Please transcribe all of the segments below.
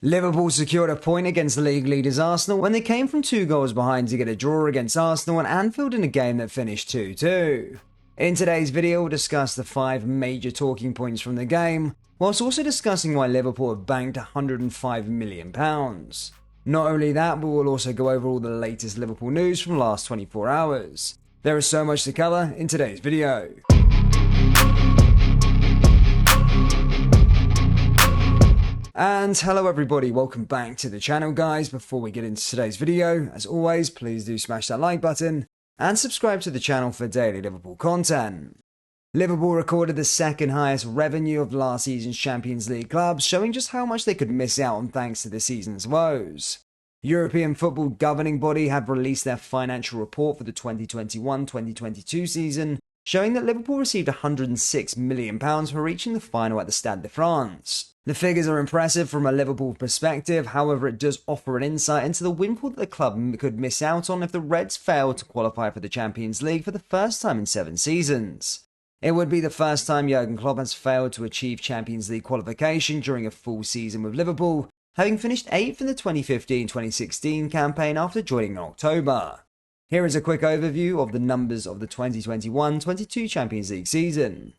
Liverpool secured a point against league leaders Arsenal when they came from 2 goals behind to get a draw against Arsenal and Anfield in a game that finished 2-2. In today's video, we'll discuss the 5 major talking points from the game, whilst also discussing why Liverpool have banked £105 million. Not only that, but we'll also go over all the latest Liverpool news from the last 24 hours. There is so much to cover in today's video. And hello everybody, welcome back to the channel guys. Before we get into today's video, as always, please do smash that like button and subscribe to the channel for daily Liverpool content. Liverpool recorded the second highest revenue of last season's Champions League clubs, showing just how much they could miss out on thanks to this season's woes. European football governing body have released their financial report for the 2021-2022 season, showing that Liverpool received £106 million for reaching the final at the Stade de France. The figures are impressive from a Liverpool perspective, however it does offer an insight into the windfall that the club could miss out on if the Reds failed to qualify for the Champions League for the first time in 7 seasons. It would be the first time Jurgen Klopp has failed to achieve Champions League qualification during a full season with Liverpool, having finished 8th in the 2015-2016 campaign after joining in October. Here is a quick overview of the numbers of the 2021-22 Champions League season.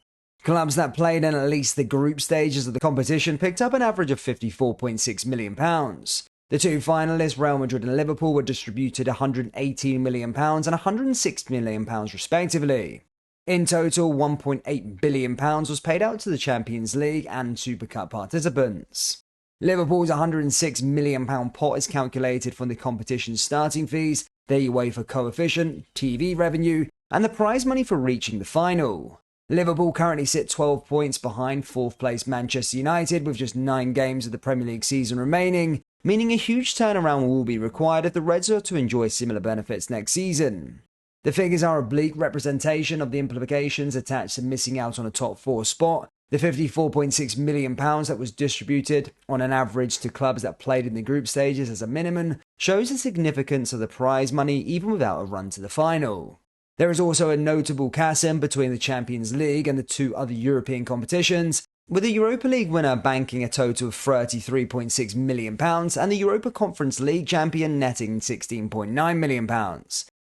Clubs that played in at least the group stages of the competition picked up an average of £54.6 million. The 2 finalists, Real Madrid and Liverpool, were distributed £118 million and £106 million respectively. In total, £1.8 billion was paid out to the Champions League and Super Cup participants. Liverpool's £106 million pot is calculated from the competition's starting fees, their UEFA coefficient, TV revenue, and the prize money for reaching the final. Liverpool currently sit 12 points behind 4th place Manchester United with just 9 games of the Premier League season remaining, meaning a huge turnaround will be required if the Reds are to enjoy similar benefits next season. The figures are a bleak representation of the implications attached to missing out on a top 4 spot. The £54.6 million that was distributed on an average to clubs that played in the group stages as a minimum shows the significance of the prize money even without a run to the final. There is also a notable chasm between the Champions League and the 2 other European competitions, with the Europa League winner banking a total of £33.6 million and the Europa Conference League champion netting £16.9 million.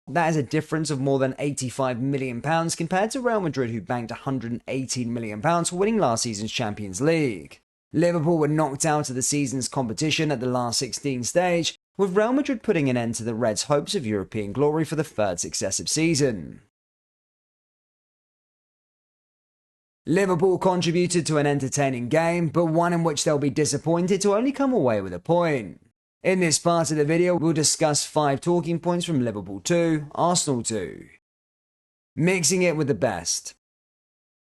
That is a difference of more than £85 million compared to Real Madrid, who banked £118 million for winning last season's Champions League. Liverpool were knocked out of the season's competition at the last 16 stage, with Real Madrid putting an end to the Reds' hopes of European glory for the 3rd successive season. Liverpool contributed to an entertaining game, but one in which they'll be disappointed to only come away with a point. In this part of the video, we'll discuss 5 talking points from Liverpool 2, Arsenal 2. Mixing it with the best.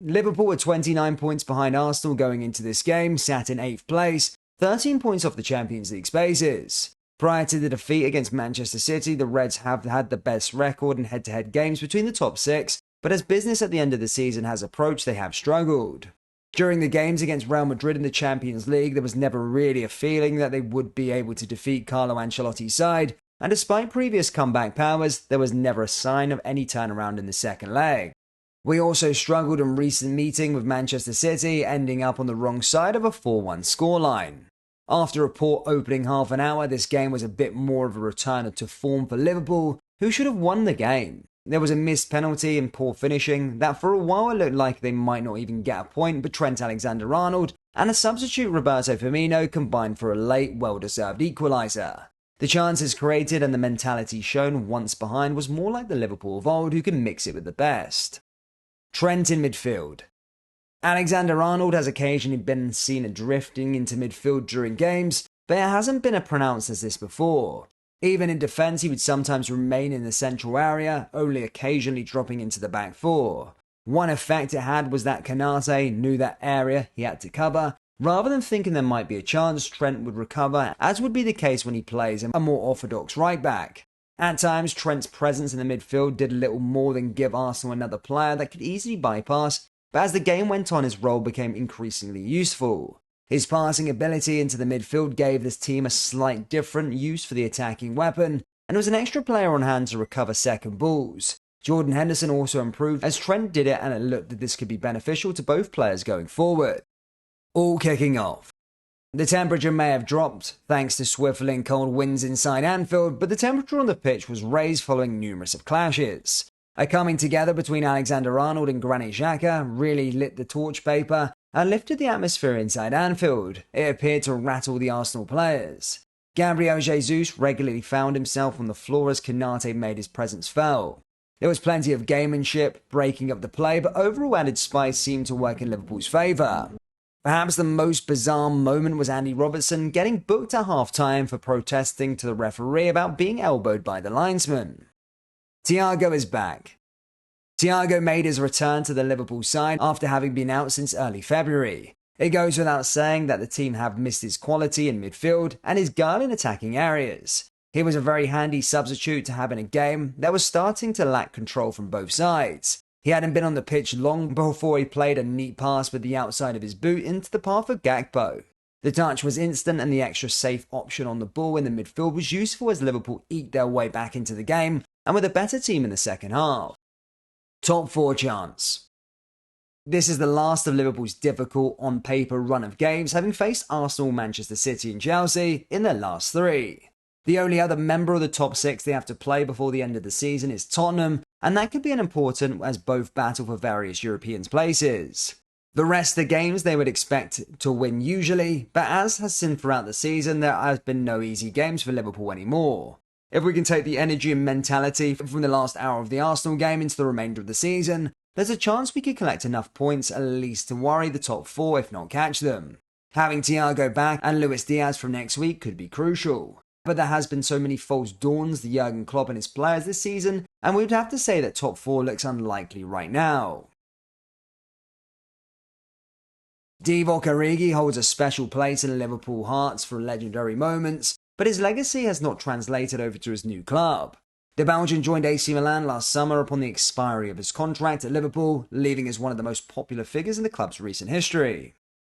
Liverpool were 29 points behind Arsenal going into this game, sat in 8th place, 13 points off the Champions League spaces. Prior to the defeat against Manchester City, the Reds have had the best record in head-to-head games between the top 6, but as business at the end of the season has approached, they have struggled. During the games against Real Madrid in the Champions League, there was never really a feeling that they would be able to defeat Carlo Ancelotti's side, and despite previous comeback powers, there was never a sign of any turnaround in the second leg. We also struggled in recent meeting with Manchester City, ending up on the wrong side of a 4-1 scoreline. After a poor opening half an hour, this game was a bit more of a return to form for Liverpool, who should have won the game. There was a missed penalty and poor finishing that for a while it looked like they might not even get a point, but Trent Alexander-Arnold and a substitute Roberto Firmino combined for a late, well-deserved equaliser. The chances created and the mentality shown once behind was more like the Liverpool of old, who can mix it with the best. Trent in midfield. Alexander-Arnold has occasionally been seen drifting into midfield during games, but it hasn't been as pronounced as this before. Even in defence, he would sometimes remain in the central area, only occasionally dropping into the back 4. One effect it had was that Kanate knew that area he had to cover. Rather than thinking there might be a chance Trent would recover, as would be the case when he plays a more orthodox right back. At times, Trent's presence in the midfield did little more than give Arsenal another player that could easily bypass, but as the game went on, his role became increasingly useful. His passing ability into the midfield gave this team a slight different use for the attacking weapon, and was an extra player on hand to recover second balls. Jordan Henderson also improved as Trent did it, and it looked that this could be beneficial to both players going forward. All kicking off. The temperature may have dropped thanks to swiftly cold winds inside Anfield, but the temperature on the pitch was raised following numerous clashes. A coming together between Alexander-Arnold and Granit Xhaka really lit the torch paper and lifted the atmosphere inside Anfield. It appeared to rattle the Arsenal players. Gabriel Jesus regularly found himself on the floor as Konate made his presence felt. There was plenty of gamemanship, breaking up the play, but overall added spice seemed to work in Liverpool's favour. Perhaps the most bizarre moment was Andy Robertson getting booked at half-time for protesting to the referee about being elbowed by the linesman. Thiago is back. Thiago made his return to the Liverpool side after having been out since early February. It goes without saying that the team have missed his quality in midfield and his guile in attacking areas. He was a very handy substitute to have in a game that was starting to lack control from both sides. He hadn't been on the pitch long before he played a neat pass with the outside of his boot into the path of Gakpo. The touch was instant and the extra safe option on the ball in the midfield was useful as Liverpool eked their way back into the game and with a better team in the second half. Top 4 chance. This is the last of Liverpool's difficult on-paper run of games, having faced Arsenal, Manchester City and Chelsea in their last 3. The only other member of the top 6 they have to play before the end of the season is Tottenham, and that could be an important as both battle for various European places. The rest of the games they would expect to win usually, but as has seen throughout the season, there have been no easy games for Liverpool anymore. If we can take the energy and mentality from the last hour of the Arsenal game into the remainder of the season, there's a chance we could collect enough points at least to worry the top 4 if not catch them. Having Thiago back and Luis Diaz from next week could be crucial. But there has been so many false dawns to Jurgen Klopp and his players this season, and we would have to say that top 4 looks unlikely right now. Divock Origi holds a special place in Liverpool hearts for legendary moments, but his legacy has not translated over to his new club. The Belgian joined AC Milan last summer upon the expiry of his contract at Liverpool, leaving as one of the most popular figures in the club's recent history.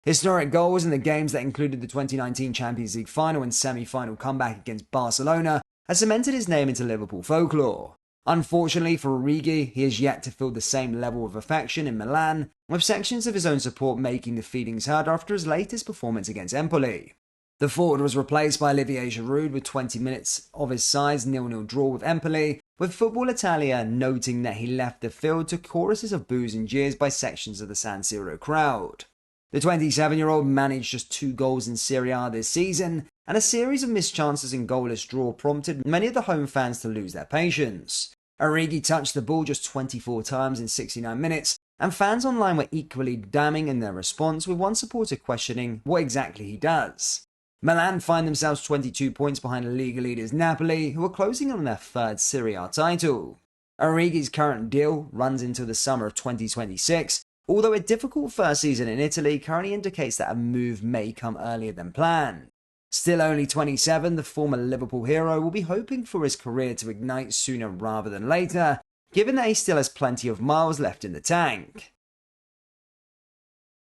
Historic goals in the games that included the 2019 Champions League final and semi-final comeback against Barcelona has cemented his name into Liverpool folklore. Unfortunately for Origi, he has yet to feel the same level of affection in Milan, with sections of his own support making the feelings heard after his latest performance against Empoli. The forward was replaced by Olivier Giroud with 20 minutes of his side's 0-0 draw with Empoli, with Football Italia noting that he left the field to choruses of boos and jeers by sections of the San Siro crowd. The 27-year-old managed just 2 goals in Serie A this season, and a series of missed chances and goalless draw prompted many of the home fans to lose their patience. Origi touched the ball just 24 times in 69 minutes, and fans online were equally damning in their response, with one supporter questioning what exactly he does. Milan find themselves 22 points behind league leaders Napoli, who are closing on their 3rd Serie A title. Origi's current deal runs into the summer of 2026, although a difficult first season in Italy currently indicates that a move may come earlier than planned. Still only 27, the former Liverpool hero will be hoping for his career to ignite sooner rather than later, given that he still has plenty of miles left in the tank.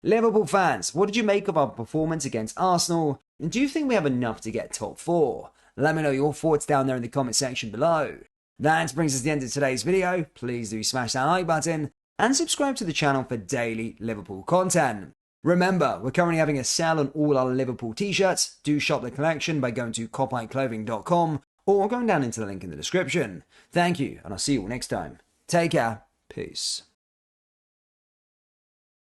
Liverpool fans, what did you make of our performance against Arsenal? And do you think we have enough to get top 4? Let me know your thoughts down there in the comment section below. That brings us to the end of today's video. Please do smash that like button and subscribe to the channel for daily Liverpool content. Remember, we're currently having a sale on all our Liverpool t-shirts. Do shop the collection by going to copyclothing.com or going down into the link in the description. Thank you, and I'll see you all next time. Take care. Peace.